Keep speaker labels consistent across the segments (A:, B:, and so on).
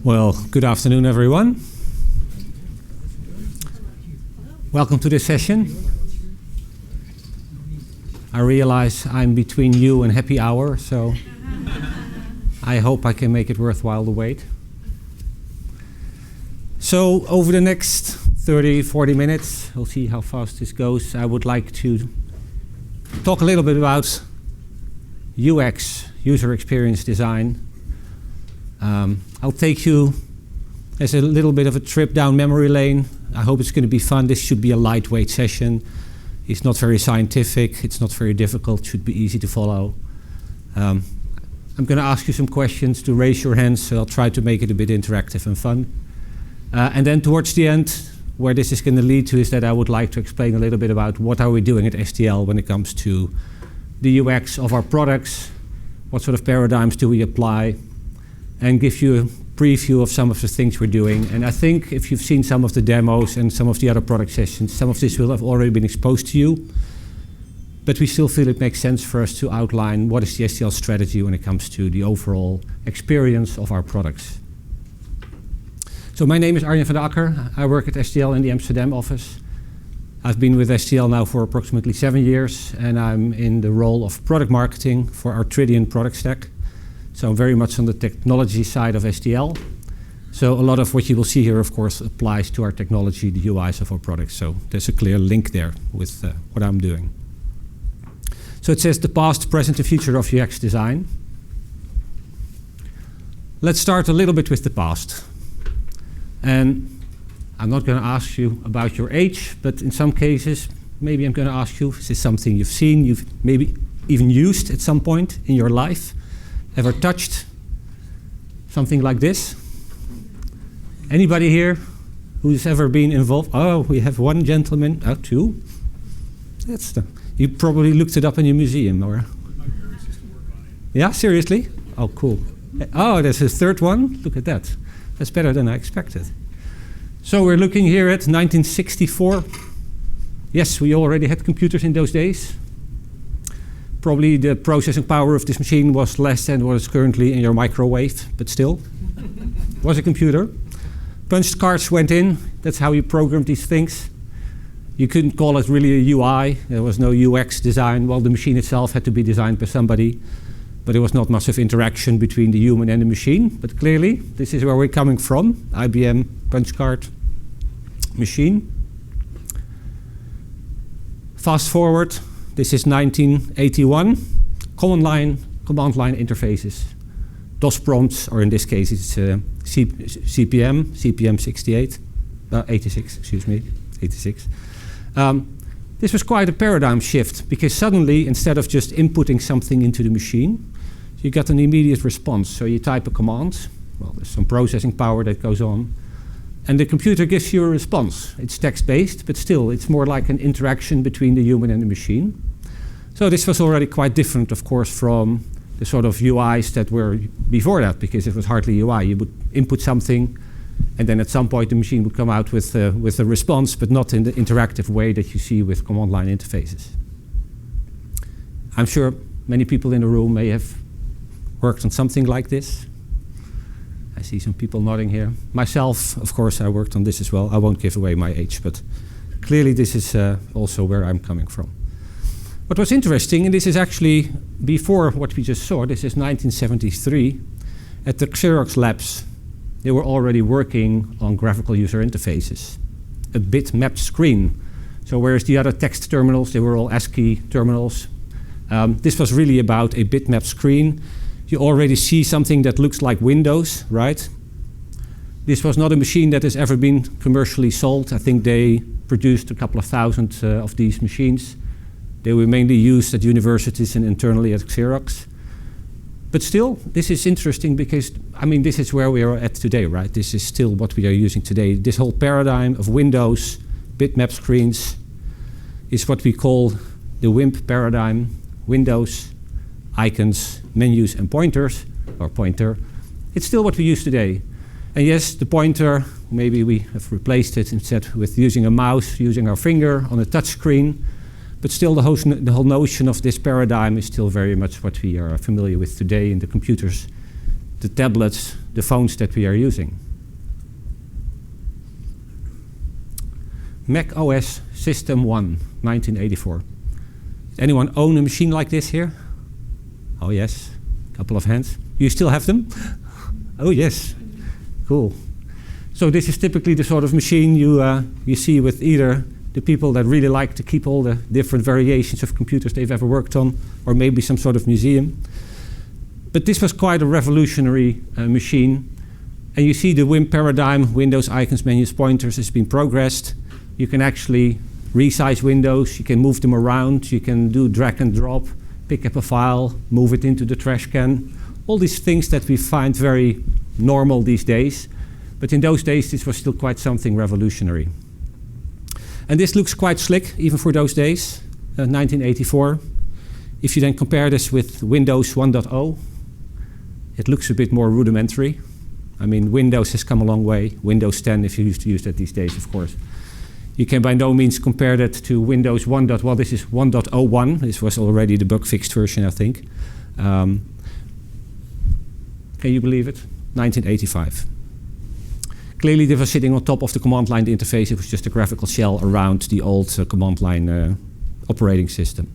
A: Well, good afternoon, everyone. Welcome to this session. I realize I'm between you and happy hour, so I hope I can make it worthwhile to wait. So over the next 30, 40 minutes, we'll see how fast this goes. I would like to talk a little bit about UX, user experience design. I'll take you as a little bit of a trip down memory lane. I hope it's going to be fun. This should be a lightweight session. It's not very scientific. It's not very difficult. It should be easy to follow. I'm going to ask you some questions to raise your hands, so I'll try to make it a bit interactive and fun. And then towards the end, where this is going to lead to is that I would like to explain a little bit about what are we doing at SDL when it comes to the UX of our products, what sort of paradigms do we apply, and give you a preview of some of the things we're doing. And I think if you've seen some of the demos and some of the other product sessions, some of this will have already been exposed to you. But we still feel it makes sense for us to outline what is the SDL strategy when it comes to the overall experience of our products. So my name is Arjen van der Akker. I work at SDL in the Amsterdam office. I've been with SDL now for approximately 7 years, and I'm in the role of product marketing for our Tridion product stack. So I'm very much on the technology side of SDL. So a lot of what you will see here, of course, applies to our technology, the UIs of our products. So there's a clear link there with what I'm doing. So it says the past, present, and future of UX design. Let's start a little bit with the past. And I'm not going to ask you about your age, but in some cases, maybe I'm going to ask you, is this something you've seen, you've maybe even used at some point in your life? Ever touched something like this? Anybody here who's ever been involved? Oh, we have one gentleman, two. You probably looked it up in your museum, or? My parents used to work on it. Yeah, seriously? Oh, cool. Oh, there's a third one. Look at that. That's better than I expected. So we're looking here at 1964. Yes, we already had computers in those days. Probably the processing power of this machine was less than what is currently in your microwave, but still, it was a computer. Punched cards went in. That's how you programmed these things. You couldn't call it really a UI. There was no UX design. Well, the machine itself had to be designed by somebody, but there was not much of interaction between the human and the machine. But clearly, this is where we're coming from. IBM punch card machine. Fast forward. This is 1981. Command line interfaces. DOS prompts, or in this case, it's CPM 68, 86, excuse me, 86. This was quite a paradigm shift, because suddenly, instead of just inputting something into the machine, you got an immediate response. So you type a command, well, there's some processing power that goes on, and the computer gives you a response. It's text-based, but still, it's more like an interaction between the human and the machine. So this was already quite different, of course, from the sort of UIs that were before that, because it was hardly UI. You would input something, and then at some point the machine would come out with a response, but not in the interactive way that you see with command line interfaces. I'm sure many people in the room may have worked on something like this. I see some people nodding here. Myself, of course, I worked on this as well. I won't give away my age, but clearly this is also where I'm coming from. What was interesting, and this is actually before what we just saw, this is 1973, at the Xerox labs, they were already working on graphical user interfaces, a bitmapped screen. So whereas the other text terminals, they were all ASCII terminals, this was really about a bitmapped screen. You already see something that looks like Windows, right? This was not a machine that has ever been commercially sold. I think they produced a couple of thousand of these machines. They were mainly used at universities and internally at Xerox. But still, this is interesting because, I mean, this is where we are at today, right? This is still what we are using today. This whole paradigm of Windows, bitmap screens, is what we call the WIMP paradigm. Windows, icons, menus, and pointers, or pointer. It's still what we use today. And yes, the pointer, maybe we have replaced it instead with using a mouse, using our finger on a touch screen. But still, the whole notion of this paradigm is still very much what we are familiar with today in the computers, the tablets, the phones that we are using. Mac OS System 1, 1984. Anyone own a machine like this here? Oh yes, a couple of hands. You still have them? Oh yes, cool. So this is typically the sort of machine you see with either the people that really like to keep all the different variations of computers they've ever worked on, or maybe some sort of museum. But this was quite a revolutionary machine. And you see the Wim paradigm, Windows, icons, menus, pointers, has been progressed. You can actually resize windows, you can move them around, you can do drag and drop, pick up a file, move it into the trash can. All these things that we find very normal these days. But in those days, this was still quite something revolutionary. And this looks quite slick, even for those days, 1984. If you then compare this with Windows 1.0, it looks a bit more rudimentary. I mean, Windows has come a long way. Windows 10, if you used to use that these days, of course. You can by no means compare that to Windows 1. Well, this is 1.01. This was already the bug-fixed version, I think. Can you believe it? 1985. Clearly, this was sitting on top of the command line interface. It was just a graphical shell around the old command line operating system.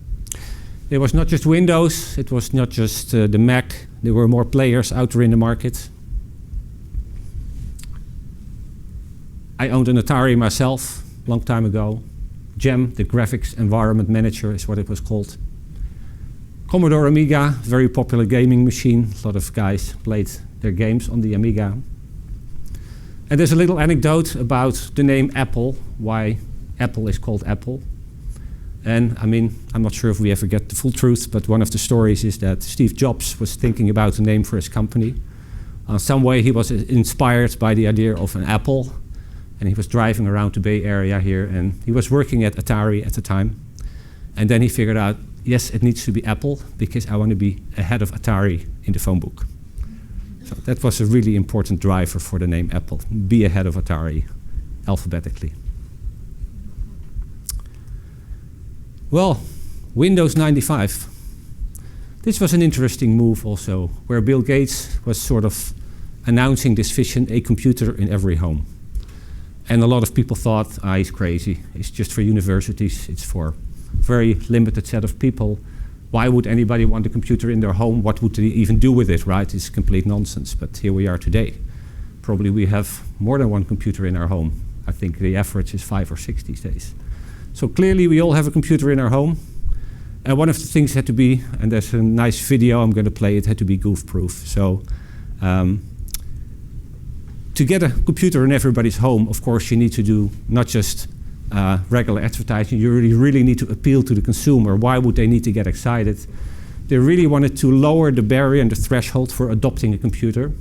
A: It was not just Windows. It was not just the Mac. There were more players out there in the market. I owned an Atari myself a long time ago. GEM, the Graphics Environment Manager, is what it was called. Commodore Amiga, very popular gaming machine. A lot of guys played their games on the Amiga. And there's a little anecdote about the name Apple, why Apple is called Apple. And I mean, I'm not sure if we ever get the full truth, but one of the stories is that Steve Jobs was thinking about a name for his company. Some way he was inspired by the idea of an apple, and he was driving around the Bay Area here, and he was working at Atari at the time. And then he figured out, yes, it needs to be Apple, because I want to be ahead of Atari in the phone book. So that was a really important driver for the name Apple, be ahead of Atari alphabetically. Well, Windows 95. This was an interesting move also, where Bill Gates was sort of announcing this vision, a computer in every home. And a lot of people thought, he's crazy. It's just for universities. It's for a very limited set of people. Why would anybody want a computer in their home? What would they even do with it, right? It's complete nonsense. But here we are today. Probably we have more than one computer in our home. I think the average is 5 or 6 these days. So clearly we all have a computer in our home. And one of the things had to be, and there's a nice video I'm going to play, it had to be goof-proof. So to get a computer in everybody's home, of course, you need to do not just regular advertising. You really need to appeal to the consumer. Why would they need to get excited? They really wanted to lower the barrier and the threshold for adopting a computer.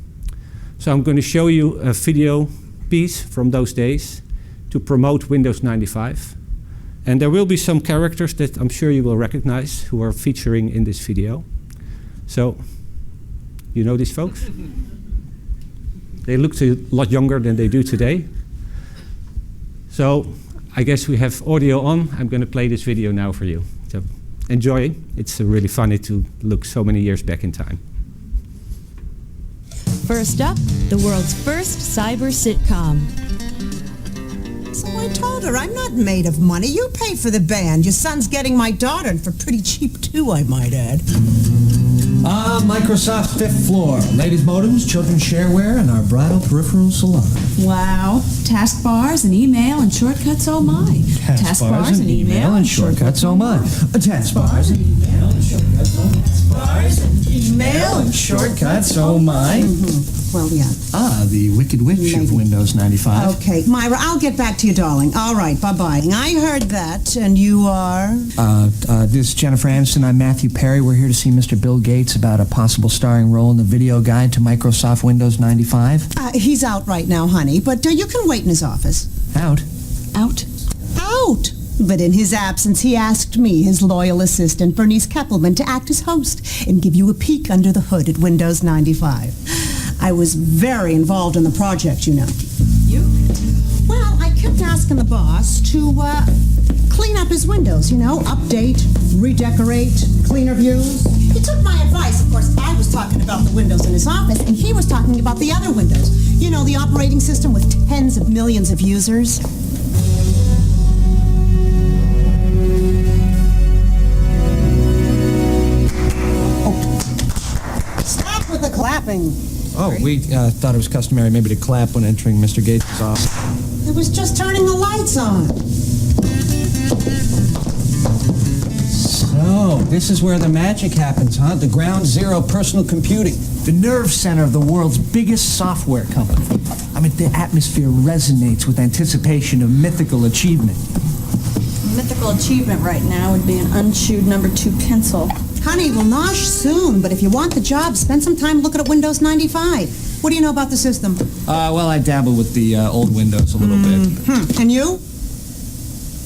A: So I'm going to show you a video piece from those days to promote Windows 95. And there will be some characters that I'm sure you will recognize who are featuring in this video. So, you know these folks? They looked a lot younger than they do today. So, I guess we have audio on. I'm going to play this video now for you. So enjoy. It's really funny to look so many years back in time.
B: First up, the world's first cyber sitcom.
C: So I told her, I'm not made of money. You pay for the band. Your son's getting my daughter, and for pretty cheap too, I might add.
D: Microsoft's 5th floor. Ladies' modems, children's shareware, and our bridal peripheral salon.
E: Wow. Taskbars and email and shortcuts, oh my.
D: Taskbars and email and shortcuts, oh my. Taskbars and email and shortcuts, oh my. Taskbars and email and shortcuts, oh my.
C: Well, yeah.
D: The Wicked Witch of Windows 95.
C: Okay, Myra, I'll get back to you, darling. All right, bye-bye. I heard that, and you are?
D: This is Jennifer Aniston. I'm Matthew Perry. We're here to see Mr. Bill Gates about a possible starring role in the video guide to Microsoft Windows 95.
C: He's out right now, honey, but you can wait in his office.
D: Out?
E: Out.
C: Out! But in his absence, he asked me, his loyal assistant, Bernice Keppelman, to act as host and give you a peek under the hood at Windows 95. I was very involved in the project, you know.
E: You?
C: Well, I kept asking the boss to clean up his windows, you know, update, redecorate, cleaner views. He took my advice. Of course, I was talking about the windows in his office, and he was talking about the other windows. You know, the operating system with tens of millions of users. Stop with the clapping.
D: Oh, we thought it was customary maybe to clap when entering Mr. Gates' office.
C: It was just turning the lights on.
D: So, this is where the magic happens, huh? The ground zero personal computing. The nerve center of the world's biggest software company. I mean, the atmosphere resonates with anticipation of mythical achievement.
E: Mythical achievement right now would be an unchewed number 2 pencil.
C: Honey, we'll nosh soon, but if you want the job, spend some time looking at Windows 95. What do you know about the system?
D: Well, I dabble with the old Windows a little bit.
C: And you?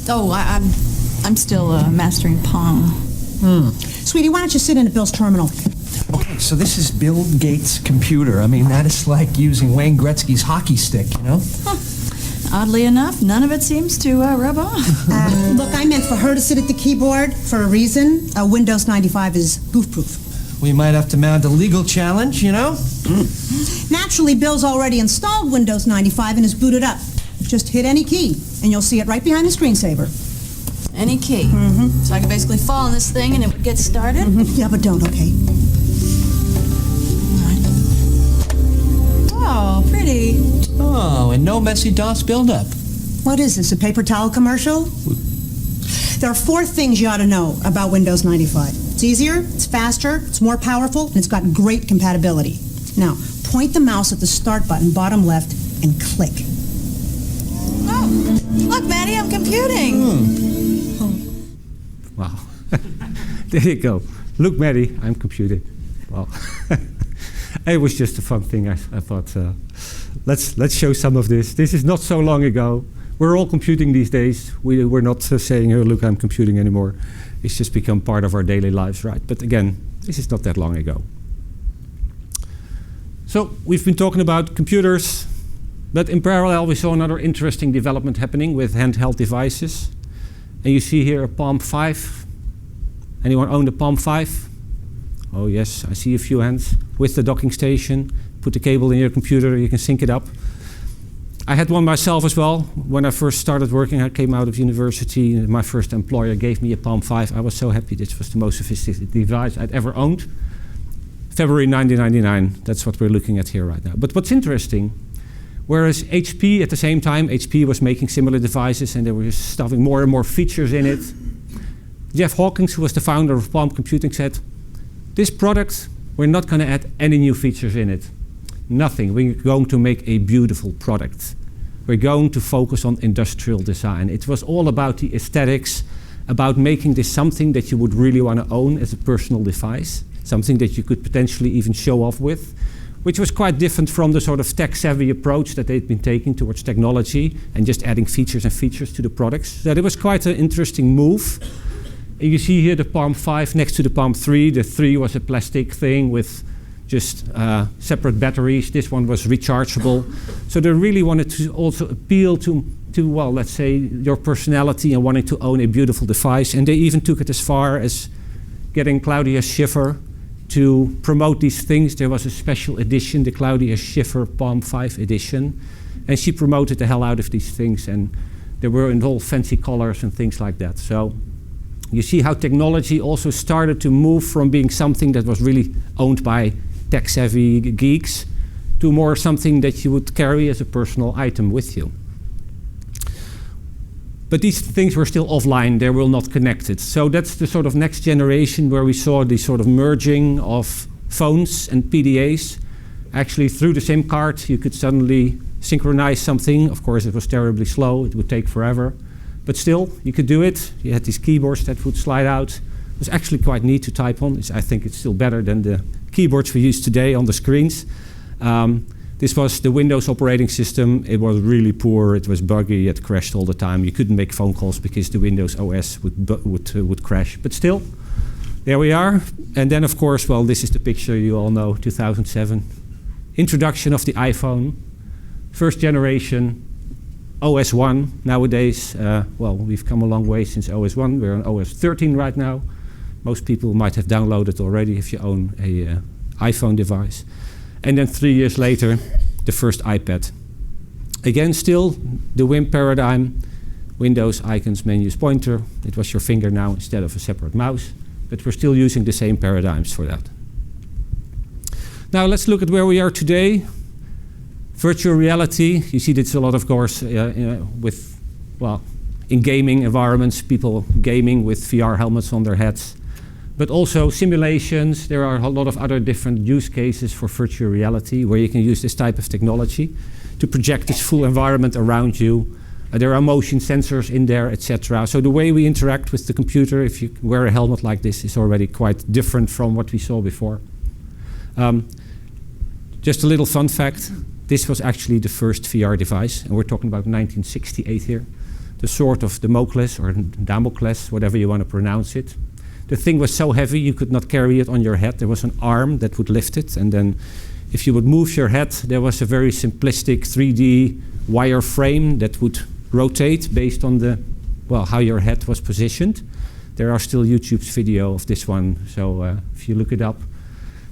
E: Oh, I'm still mastering Pong.
C: Sweetie, why don't you sit in at Bill's terminal?
D: Okay, so this is Bill Gates' computer. I mean, that is like using Wayne Gretzky's hockey stick, you know?
E: Oddly enough, none of it seems to rub off.
C: Look, I meant for her to sit at the keyboard for a reason. Windows 95 is goof-proof.
D: We might have to mount a legal challenge, you know?
C: Naturally, Bill's already installed Windows 95 and is booted up. Just hit any key, and you'll see it right behind the screensaver.
E: Any key. So I can basically fall on this thing and it would get started?
C: Yeah, but don't, okay?
E: Oh, pretty.
D: Oh, and no messy DOS buildup.
C: What is this, a paper towel commercial? There are 4 things you ought to know about Windows 95. It's easier, it's faster, it's more powerful, and it's got great compatibility. Now, point the mouse at the start button, bottom left, and click.
E: Oh, look, Maddie, I'm computing.
A: Wow. There you go. Look, Maddie, I'm computing. Well, it was just a fun thing. I thought, let's show some of this. This is not so long ago. We're all computing these days. We're not saying, oh, look, I'm computing anymore. It's just become part of our daily lives, right? But again, this is not that long ago. So we've been talking about computers, but in parallel, we saw another interesting development happening with handheld devices. And you see here a Palm 5. Anyone own the Palm 5? Oh yes, I see a few hands. With the docking station, put the cable in your computer, you can sync it up. I had one myself as well. When I first started working, I came out of university. My first employer gave me a Palm 5. I was so happy. This was the most sophisticated device I'd ever owned. February 1999, that's what we're looking at here right now. But what's interesting, whereas HP at the same time, HP was making similar devices and they were just stuffing more and more features in it. Jeff Hawkins, who was the founder of Palm Computing, said, this product, we're not going to add any new features in it. Nothing. We're going to make a beautiful product. We're going to focus on industrial design. It was all about the aesthetics, about making this something that you would really want to own as a personal device, something that you could potentially even show off with, which was quite different from the sort of tech-savvy approach that they'd been taking towards technology and just adding features and features to the products. So it was quite an interesting move. And you see here the Palm 5 next to the Palm 3. The 3 was a plastic thing with just separate batteries. This one was rechargeable. So they really wanted to also appeal to, well, let's say, your personality and wanting to own a beautiful device. And they even took it as far as getting Claudia Schiffer to promote these things. There was a special edition, the Claudia Schiffer Palm 5 edition. And she promoted the hell out of these things. And they were in all fancy colors and things like that. So you see how technology also started to move from being something that was really owned by tech-savvy geeks to more something that you would carry as a personal item with you. But these things were still offline, they were not connected. So that's the sort of next generation where we saw the sort of merging of phones and PDAs. Actually, through the SIM card, you could suddenly synchronize something. Of course, it was terribly slow, it would take forever. But still, you could do it. You had these keyboards that would slide out. It was actually quite neat to type on. I think it's still better than the keyboards we use today on the screens. This was the Windows operating system. It was really poor. It was buggy. It crashed all the time. You couldn't make phone calls because the Windows OS would crash. But still, there we are. And then, of course, well, this is the picture you all know, 2007. Introduction of the iPhone. First generation. OS 1 nowadays, well, we've come a long way since OS 1. We're on OS 13 right now. Most people might have downloaded already if you own a iPhone device. And then 3 years later, the first iPad. Again, still the WIM paradigm, Windows, icons, menus, pointer. It was your finger now instead of a separate mouse. But we're still using the same paradigms for that. Now let's look at where we are today. Virtual reality, you see this a lot, of course, with, well, in gaming environments, people gaming with VR helmets on their heads. But also simulations, there are a lot of other different use cases for virtual reality where you can use this type of technology to project this full environment around you. There are motion sensors in there, etc. So the way we interact with the computer, if you wear a helmet like this, is already quite different from what we saw before. Just a little fun fact, this was actually the first VR device, and we're talking about 1968 here. The sword of Damocles, or Damocles, whatever you want to pronounce it. The thing was so heavy you could not carry it on your head. There was an arm that would lift it, and then if you would move your head, there was a very simplistic 3D wire frame that would rotate based on the, well, how your head was positioned. There are still YouTube's video of this one, so if you look it up.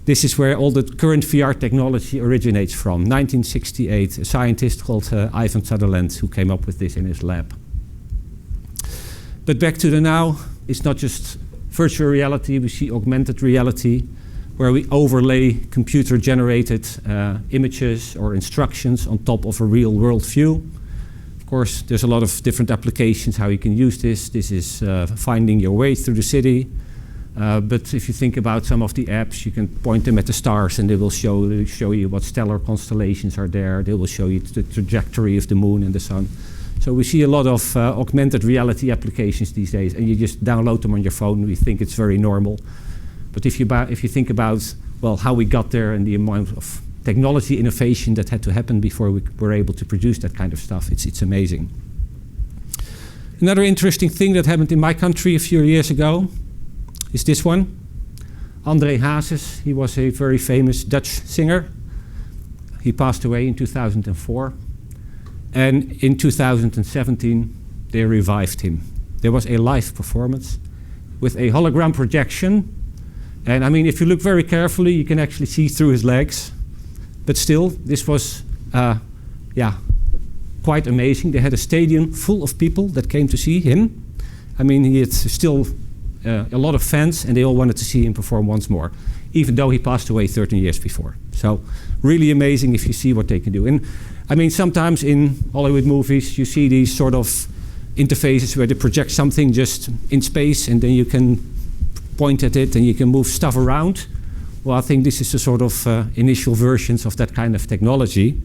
A: This is where all the current VR technology originates from. 1968, a scientist called Ivan Sutherland who came up with this in his lab. But back to the now, it's not just virtual reality, we see augmented reality, where we overlay computer-generated images or instructions on top of a real-world view. Of course, there's a lot of different applications how you can use this. This is finding your way through the city. But if you think about some of the apps, you can point them at the stars and they will show you what stellar constellations are there. They will show you the trajectory of the moon and the sun. So we see a lot of augmented reality applications these days, and you just download them on your phone. We think it's very normal. But if you think about, well, how we got there and the amount of technology innovation that had to happen before we were able to produce that kind of stuff, it's amazing. Another interesting thing that happened in my country a few years ago is this one. André Hazes, he was a very famous Dutch singer. He passed away in 2004. And in 2017, they revived him. There was a live performance with a hologram projection. And I mean, if you look very carefully, you can actually see through his legs. But still, this was, quite amazing. They had a stadium full of people that came to see him. I mean, he had still a lot of fans, and they all wanted to see him perform once more, even though he passed away 13 years before. So really amazing if you see what they can do. And I mean, sometimes in Hollywood movies, you see these sort of interfaces where they project something just in space, and then you can point at it and you can move stuff around. Well, I think this is the sort of initial versions of that kind of technology.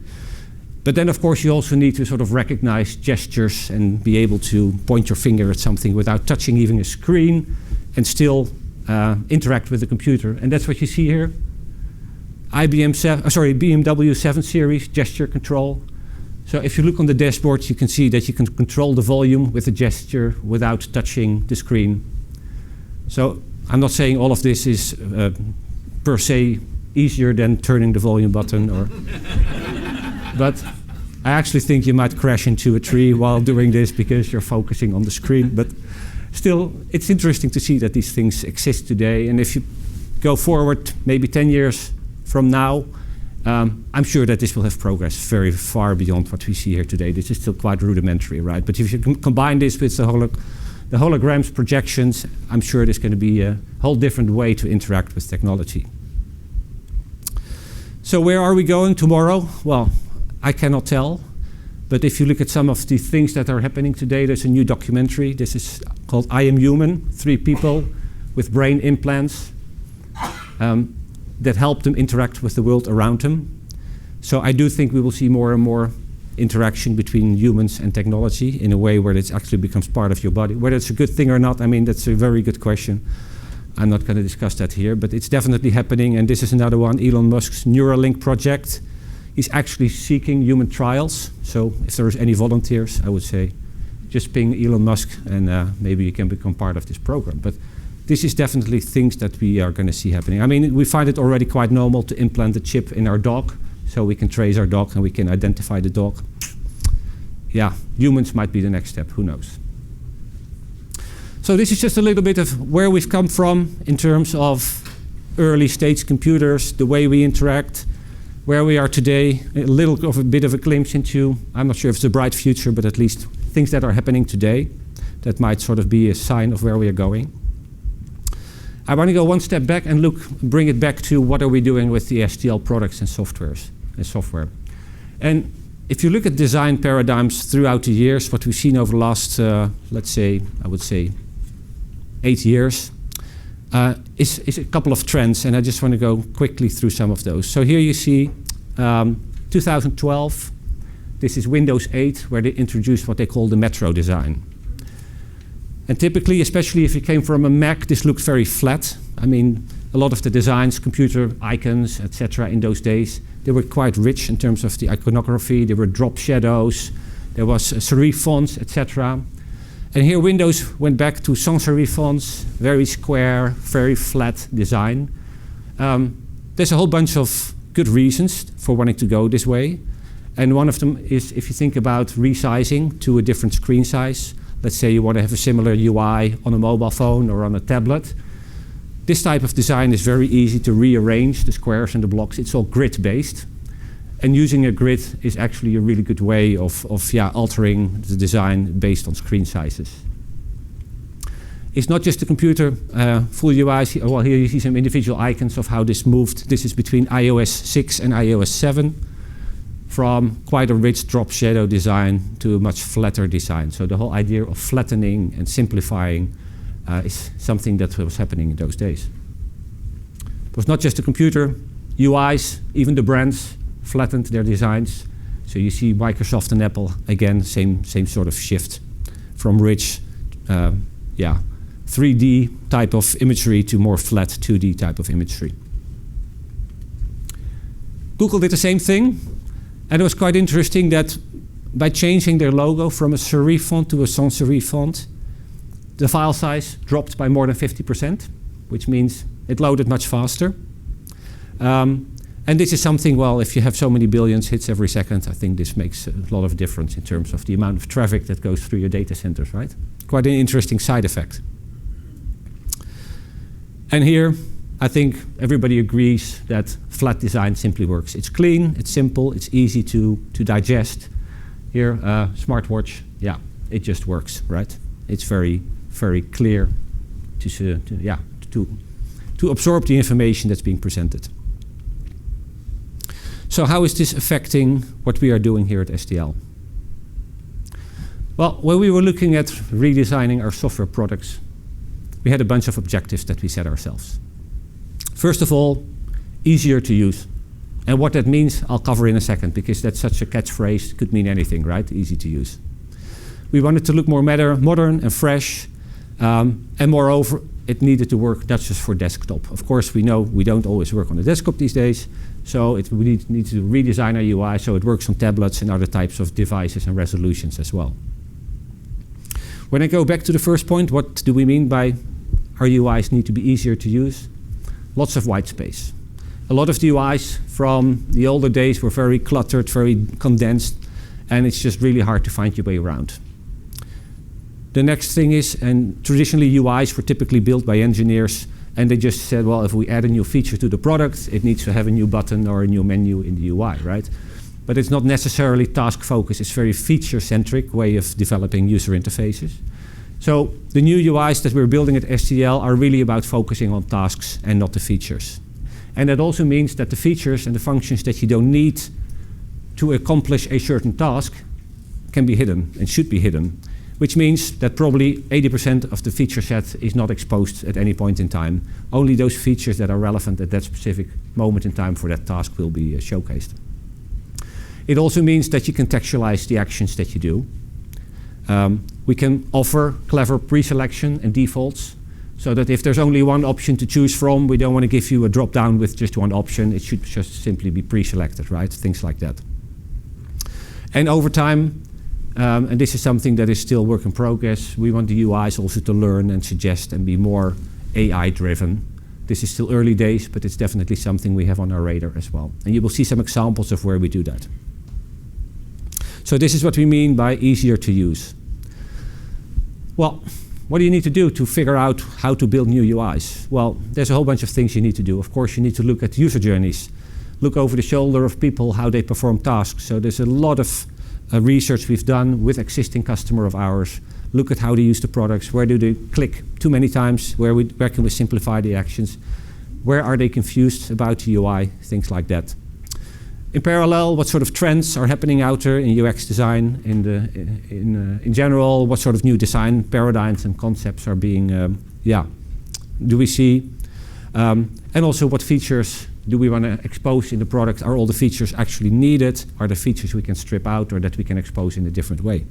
A: But then, of course, you also need to sort of recognize gestures and be able to point your finger at something without touching even a screen and still interact with the computer. And that's what you see here. BMW 7 Series gesture control. So if you look on the dashboard, you can see that you can control the volume with a gesture without touching the screen. So I'm not saying all of this is per se easier than turning the volume button, or but I actually think you might crash into a tree while doing this because you're focusing on the screen. But still, it's interesting to see that these things exist today. And if you go forward maybe 10 years from now, I'm sure that this will have progressed very far beyond what we see here today. This is still quite rudimentary, right? But if you combine this with the holograms projections, I'm sure there's going to be a whole different way to interact with technology. So where are we going tomorrow? Well, I cannot tell. But if you look at some of the things that are happening today, there's a new documentary. This is called I Am Human, 3 people with brain implants that help them interact with the world around them. So I do think we will see more and more interaction between humans and technology in a way where it actually becomes part of your body. Whether it's a good thing or not, I mean, that's a very good question. I'm not going to discuss that here, but it's definitely happening. And this is another one, Elon Musk's Neuralink project. He's actually seeking human trials. So if there's any volunteers, I would say just ping Elon Musk and maybe you can become part of this program. But this is definitely things that we are going to see happening. I mean, we find it already quite normal to implant a chip in our dog so we can trace our dog and we can identify the dog. Yeah, humans might be the next step, who knows. So this is just a little bit of where we've come from in terms of early stage computers, the way we interact, where we are today, a bit of a glimpse into, I'm not sure if it's a bright future, but at least things that are happening today that might sort of be a sign of where we are going. I want to go one step back and bring it back to what are we doing with the SDL products and software. And if you look at design paradigms throughout the years, what we've seen over the last, let's say, I would say 8 years, is a couple of trends, and I just want to go quickly through some of those. So here you see 2012, this is Windows 8, where they introduced what they call the Metro design. And typically, especially if you came from a Mac, this looked very flat. I mean, a lot of the designs, computer icons, etc. in those days, they were quite rich in terms of the iconography. There were drop shadows, there was serif fonts, etc. And here Windows went back to sans serif fonts, very square, very flat design. There's a whole bunch of good reasons for wanting to go this way. And one of them is if you think about resizing to a different screen size. Let's say you want to have a similar UI on a mobile phone or on a tablet. This type of design is very easy to rearrange the squares and the blocks. It's all grid-based. And using a grid is actually a really good way of altering the design based on screen sizes. It's not just the computer, full UIs. Well, here you see some individual icons of how this moved. This is between iOS 6 and iOS 7. From quite a rich drop shadow design to a much flatter design. So the whole idea of flattening and simplifying is something that was happening in those days. It was not just the computer, UIs, even the brands flattened their designs. So you see Microsoft and Apple, again, same sort of shift from rich 3D type of imagery to more flat 2D type of imagery. Google did the same thing. And it was quite interesting that by changing their logo from a serif font to a sans serif font, the file size dropped by more than 50%, which means it loaded much faster. And this is something, well, if you have so many billions hits every second, I think this makes a lot of difference in terms of the amount of traffic that goes through your data centers, right? Quite an interesting side effect. And here, I think everybody agrees that flat design simply works. It's clean, it's simple, it's easy to digest. Here, smartwatch, yeah, it just works, right? It's very, very clear to absorb the information that's being presented. So how is this affecting what we are doing here at SDL? Well, when we were looking at redesigning our software products, we had a bunch of objectives that we set ourselves. First of all, easier to use. And what that means, I'll cover in a second, because that's such a catchphrase, could mean anything, right? Easy to use. We wanted to look more modern and fresh, and moreover, it needed to work not just for desktop. Of course, we know we don't always work on the desktop these days, so we need to redesign our UI so it works on tablets and other types of devices and resolutions as well. When I go back to the first point, what do we mean by our UIs need to be easier to use? Lots of white space. A lot of the UIs from the older days were very cluttered, very condensed, and it's just really hard to find your way around. The next thing is, and traditionally UIs were typically built by engineers, and they just said, well, if we add a new feature to the product, it needs to have a new button or a new menu in the UI, right? But it's not necessarily task focused, it's very feature-centric way of developing user interfaces. So the new UIs that we're building at SDL are really about focusing on tasks and not the features. And that also means that the features and the functions that you don't need to accomplish a certain task can be hidden and should be hidden, which means that probably 80% of the feature set is not exposed at any point in time. Only those features that are relevant at that specific moment in time for that task will be showcased. It also means that you contextualize the actions that you do. We can offer clever pre-selection and defaults so that if there's only one option to choose from, we don't want to give you a drop-down with just one option. It should just simply be pre-selected, right? Things like that. And over time, and this is something that is still work in progress, we want the UIs also to learn and suggest and be more AI-driven. This is still early days, but it's definitely something we have on our radar as well. And you will see some examples of where we do that. So this is what we mean by easier to use. Well, what do you need to do to figure out how to build new UIs? Well, there's a whole bunch of things you need to do. Of course, you need to look at user journeys, look over the shoulder of people, how they perform tasks. So there's a lot of research we've done with existing customer of ours. Look at how they use the products. Where do they click too many times? Where can we simplify the actions? Where are they confused about the UI? Things like that. In parallel, what sort of trends are happening out there in UX design in general? What sort of new design paradigms and concepts are being, do we see? And also, what features do we want to expose in the product? Are all the features actually needed? Are the features we can strip out or that we can expose in a different way?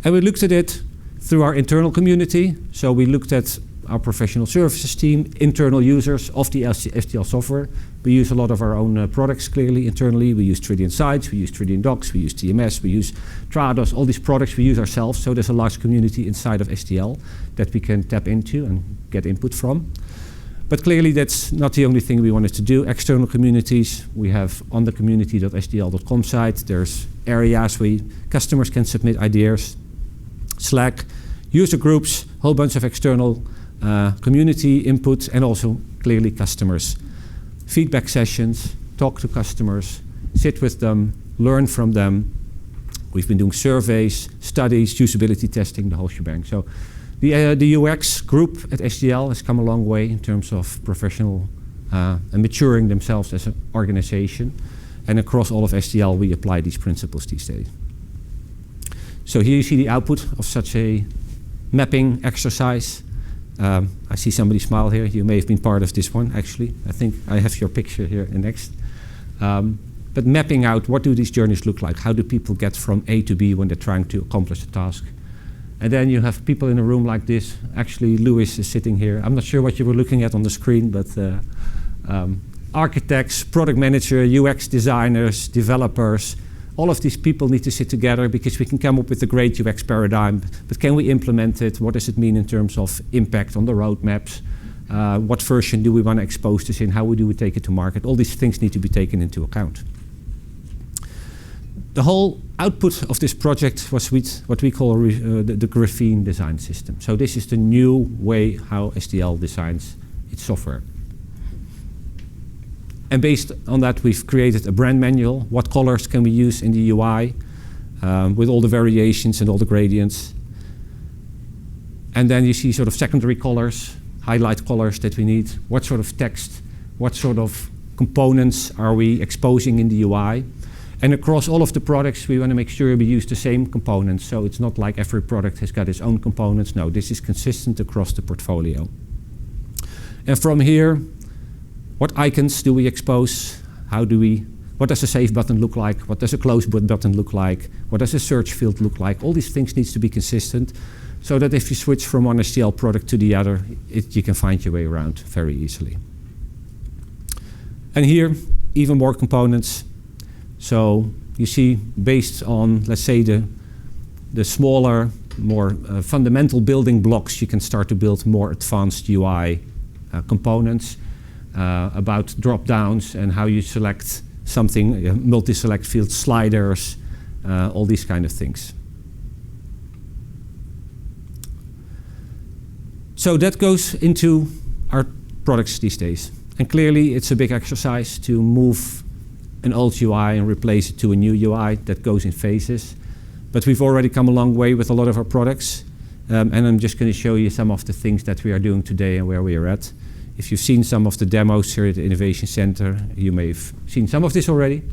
A: And we looked at it through our internal community. So we looked at our professional services team, internal users of the SDL software. We use a lot of our own products clearly internally. We use Tridion Sites, we use Tridion Docs, we use TMS, we use Trados, all these products we use ourselves. So there's a large community inside of SDL that we can tap into and get input from. But clearly that's not the only thing we wanted to do. External communities, we have on the community.sdl.com site, there's areas where customers can submit ideas. Slack, user groups, whole bunch of external community input, and also clearly customers. Feedback sessions, talk to customers, sit with them, learn from them. We've been doing surveys, studies, usability testing, the whole shebang. So the UX group at SDL has come a long way in terms of professional and maturing themselves as an organization. And across all of SDL, we apply these principles these days. So here you see the output of such a mapping exercise. I see somebody smile here. You may have been part of this one, actually. I think I have your picture here next. But mapping out, what do these journeys look like? How do people get from A to B when they're trying to accomplish a task? And then you have people in a room like this. Actually, Louis is sitting here. I'm not sure what you were looking at on the screen, but architects, product manager, UX designers, developers, all of these people need to sit together because we can come up with a great UX paradigm, but can we implement it? What does it mean in terms of impact on the roadmaps? What version do we want to expose this in? How do we take it to market? All these things need to be taken into account. The whole output of this project was with what we call the Graphene design system. So this is the new way how SDL designs its software. And based on that, we've created a brand manual. What colors can we use in the UI with all the variations and all the gradients. And then you see sort of secondary colors, highlight colors that we need. What sort of text, what sort of components are we exposing in the UI? And across all of the products, we want to make sure we use the same components. So it's not like every product has got its own components. No, this is consistent across the portfolio. And from here, what icons do we expose? What does a save button look like? What does a close button look like? What does a search field look like? All these things needs to be consistent so that if you switch from one SDL product to the other, you can find your way around very easily. And here, even more components. So you see, based on, let's say, the smaller, more fundamental building blocks, you can start to build more advanced UI components. About drop-downs and how you select something, multi-select field sliders, all these kind of things. So that goes into our products these days. And clearly it's a big exercise to move an old UI and replace it to a new UI that goes in phases. But we've already come a long way with a lot of our products. And I'm just going to show you some of the things that we are doing today and where we are at. If you've seen some of the demos here at the Innovation Center, you may have seen some of this already.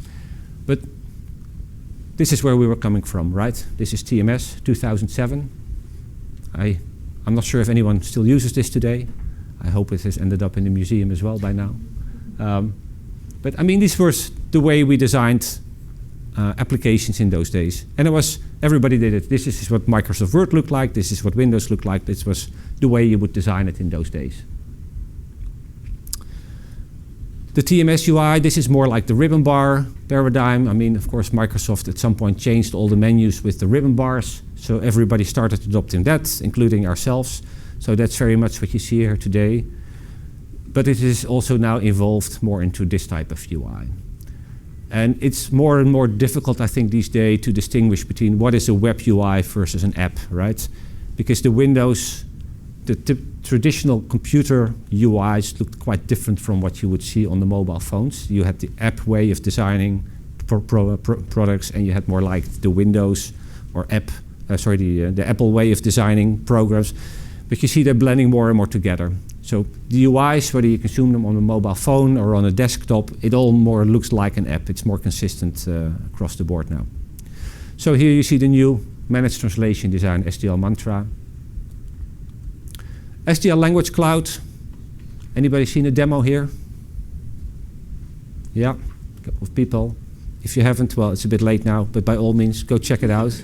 A: But this is where we were coming from, right? This is TMS 2007. I'm not sure if anyone still uses this today. I hope it has ended up in the museum as well by now. But I mean, this was the way we designed applications in those days. And everybody did it. This is what Microsoft Word looked like. This is what Windows looked like. This was the way you would design it in those days. The TMS UI, this is more like the ribbon bar paradigm. I mean, of course, Microsoft at some point changed all the menus with the ribbon bars. So everybody started adopting that, including ourselves. So that's very much what you see here today. But it is also now evolved more into this type of UI. And it's more and more difficult, I think, these days to distinguish between what is a web UI versus an app, right? because the Windows, the traditional computer UIs looked quite different from what you would see on the mobile phones. You had the app way of designing products, and you had more like the Windows or the Apple way of designing programs. But you see they're blending more and more together. So the UIs, whether you consume them on a mobile phone or on a desktop, it all more looks like an app. It's more consistent across the board now. So here you see the new Managed Translation Design SDL mantra. SDL Language Cloud. Anybody seen a demo here? Yeah, a couple of people. If you haven't, well, it's a bit late now, but by all means, go check it out.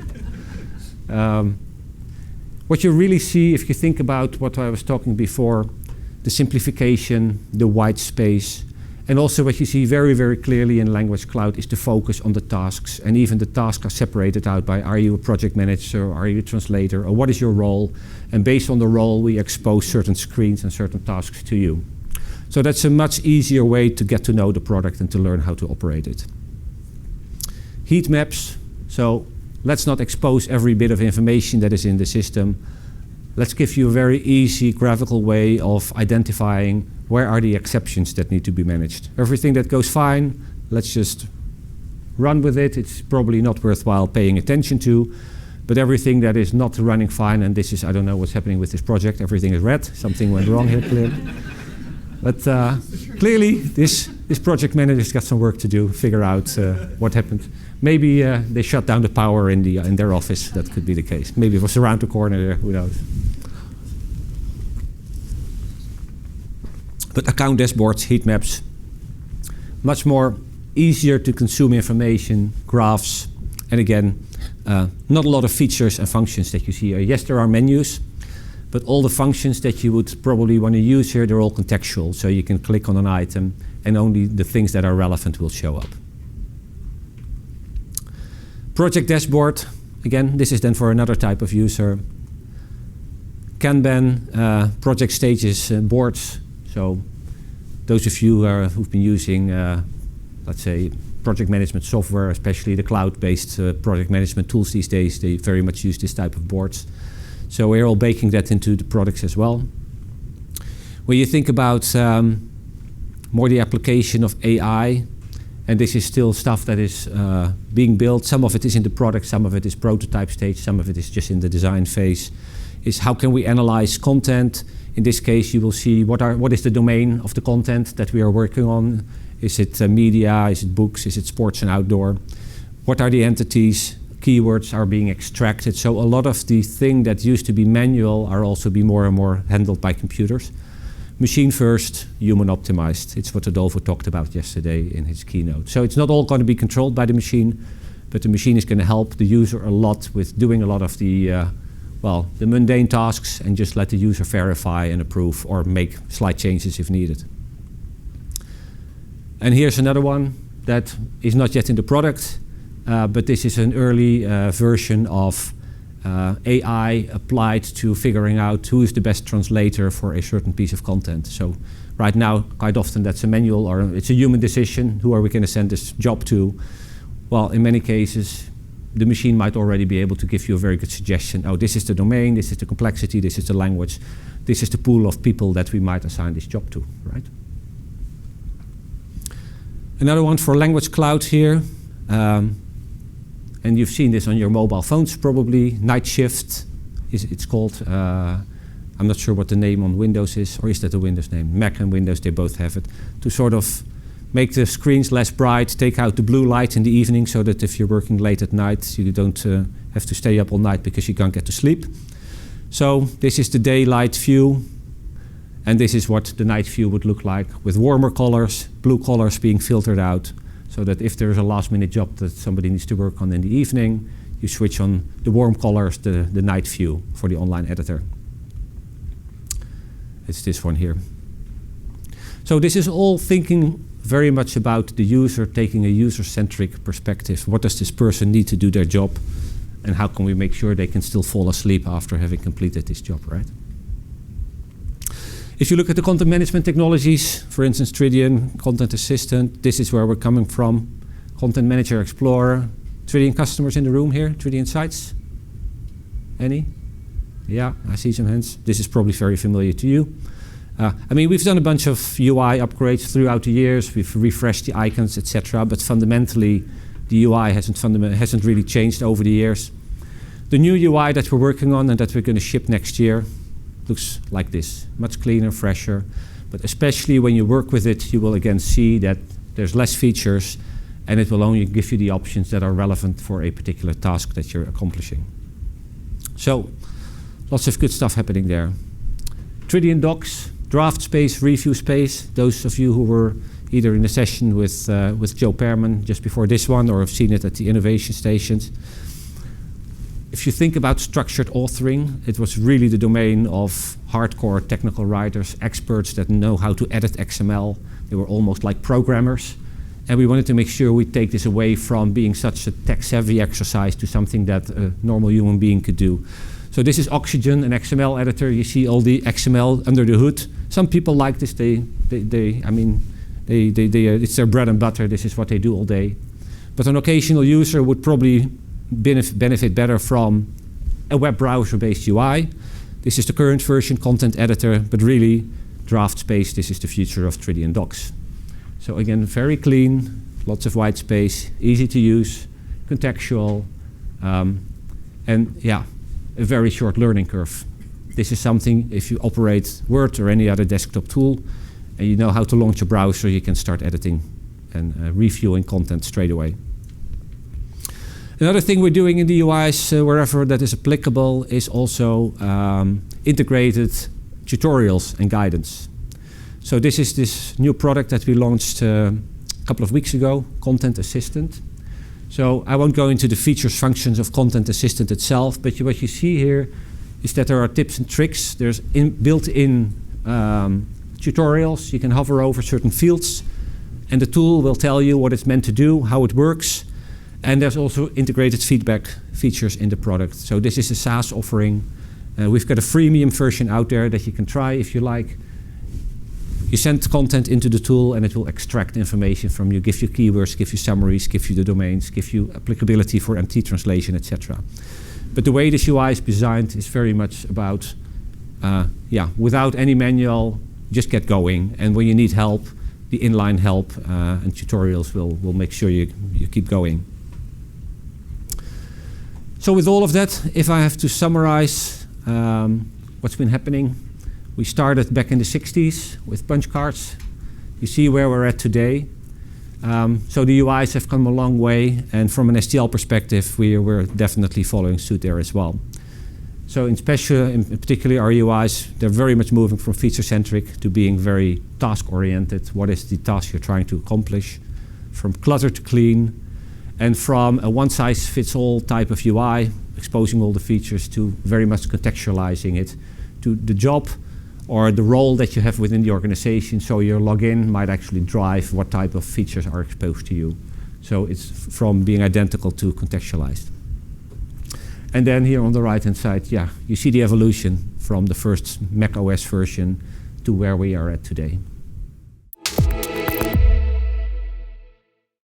A: What you really see, if you think about what I was talking before, the simplification, the white space, and also what you see very, very clearly in Language Cloud is the focus on the tasks. And even the tasks are separated out by, are you a project manager, are you a translator, or what is your role? And based on the role, we expose certain screens and certain tasks to you. So that's a much easier way to get to know the product and to learn how to operate it. Heat maps. So let's not expose every bit of information that is in the system. Let's give you a very easy graphical way of identifying where are the exceptions that need to be managed. Everything that goes fine, let's just run with it. It's probably not worthwhile paying attention to. But everything that is not running fine, and this is, I don't know what's happening with this project, everything is red. Something went wrong here, clearly. But clearly, this project manager's got some work to do, figure out what happened. Maybe they shut down the power in their office. That could be the case. Maybe it was around the corner there, who knows. But account dashboards, heat maps, much more easier to consume information, graphs, and again, not a lot of features and functions that you see here. Yes, there are menus, but all the functions that you would probably want to use here, they're all contextual. So you can click on an item and only the things that are relevant will show up. Project dashboard, again, this is then for another type of user. Kanban, project stages, boards. So those of you who've been using, let's say, project management software, especially the cloud-based project management tools these days, they very much use this type of boards. So we're all baking that into the products as well. When you think about more the application of AI, and this is still stuff that is being built. Some of it is in the product, some of it is prototype stage, some of it is just in the design phase, is how can we analyze content? In this case, you will see what is the domain of the content that we are working on. Is it media, is it books, is it sports and outdoor? What are the entities? Keywords are being extracted. So a lot of the things that used to be manual are also being more and more handled by computers. Machine first, human optimized. It's what Adolfo talked about yesterday in his keynote. So it's not all going to be controlled by the machine, but the machine is going to help the user a lot with doing a lot of the mundane tasks and just let the user verify and approve or make slight changes if needed. And here's another one that is not yet in the product, but this is an early version of AI applied to figuring out who is the best translator for a certain piece of content. So right now, quite often that's a manual or it's a human decision. Who are we going to send this job to? Well, in many cases, the machine might already be able to give you a very good suggestion. Oh, this is the domain, this is the complexity, this is the language, this is the pool of people that we might assign this job to, right? Another one for Language Cloud here. And you've seen this on your mobile phones probably. Night shift, it's called. I'm not sure what the name on Windows is, or is that a Windows name? Mac and Windows, they both have it. To sort of make the screens less bright, take out the blue light in the evening so that if you're working late at night, you don't have to stay up all night because you can't get to sleep. So this is the daylight view, and this is what the night view would look like with warmer colors, blue colors being filtered out, so that if there's a last-minute job that somebody needs to work on in the evening, you switch on the warm colors, the night view for the online editor. It's this one here. So this is all thinking very much about the user, taking a user-centric perspective. What does this person need to do their job? And how can we make sure they can still fall asleep after having completed this job, right? If you look at the content management technologies, for instance, Tridion, Content Assistant, this is where we're coming from. Content Manager Explorer. Tridion customers in the room here? Tridion sites? Any? Yeah, I see some hands. This is probably very familiar to you. I mean, we've done a bunch of UI upgrades throughout the years. We've refreshed the icons, etc. But fundamentally, the UI hasn't really changed over the years. The new UI that we're working on and that we're going to ship next year looks like this. Much cleaner, fresher. But especially when you work with it, you will again see that there's less features, and it will only give you the options that are relevant for a particular task that you're accomplishing. So, lots of good stuff happening there. Tridion Docs, draft space, review space. Those of you who were either in a session with Joe Pearman just before this one, or have seen it at the innovation stations. If you think about structured authoring, it was really the domain of hardcore technical writers, experts that know how to edit XML. They were almost like programmers. And we wanted to make sure we take this away from being such a tech-savvy exercise to something that a normal human being could do. So this is Oxygen, an XML editor. You see all the XML under the hood. Some people like this. It's their bread and butter. This is what they do all day. But an occasional user would probably benefit better from a web browser-based UI. This is the current version content editor, but really, draft space, this is the future of Tridion Docs. So again, very clean, lots of white space, easy to use, contextual, and yeah, a very short learning curve. This is something, if you operate Word or any other desktop tool, and you know how to launch a browser, you can start editing and reviewing content straight away. Another thing we're doing in the UIs, wherever that is applicable, is also integrated tutorials and guidance. So this is this new product that we launched a couple of weeks ago, Content Assistant. So I won't go into the features, functions of Content Assistant itself, but what you see here is that there are tips and tricks. There's built-in tutorials. You can hover over certain fields, and the tool will tell you what it's meant to do, how it works. And there's also integrated feedback features in the product. So this is a SaaS offering. We've got a freemium version out there that you can try if you like. You send content into the tool and it will extract information from you, give you keywords, give you summaries, give you the domains, give you applicability for MT translation, etc. But the way this UI is designed is very much about, without any manual, just get going. And when you need help, the inline help and tutorials will make sure you keep going. So with all of that, if I have to summarize what's been happening, we started back in the 60s with punch cards. You see where we're at today. So the UIs have come a long way, and from an SDL perspective, we're definitely following suit there as well. So in particular our UIs, they're very much moving from feature-centric to being very task-oriented. What is the task you're trying to accomplish? From clutter to clean, and from a one-size-fits-all type of UI, exposing all the features, to very much contextualizing it to the job or the role that you have within the organization. So your login might actually drive what type of features are exposed to you. So it's from being identical to contextualized. And then here on the right-hand side, you see the evolution from the first Mac OS version to where we are at today.